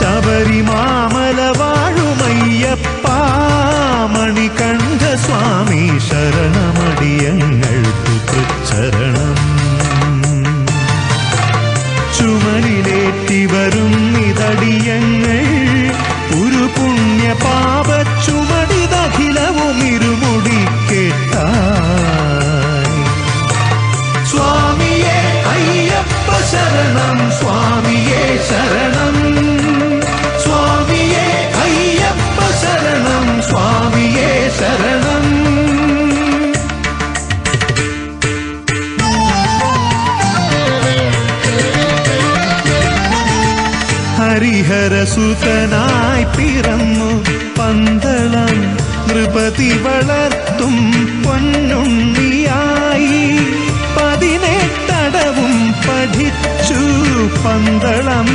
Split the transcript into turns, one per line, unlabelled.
ശബരിമാമല വാഴുമയ്യപ്പ മണികണ്ഠ സ്വാമി ശരണമടിയങ്ങൾക്കു തൃച്ചരണം. ചുമലിലേറ്റി വരും നിതടിയങ്ങൾ ഒരു പുണ്യ പാപ ചുമടിതഖിലവും ഇരുമുടി കേട്ടായി. സ്വാമിയേ അയ്യപ്പ ശരണം, സ്വാമിയേ ശരണം, സ്വാമിയേ അയ്യപ്പ ശരണം, സ്വാമിയേ ശരണം. ഹരിഹരസുതനായി പിറന്നു പന്തളം നൃപതി വളർത്തും പൊന്നുണ്ണിയായി. 18 പഠിച്ചു പന്തളം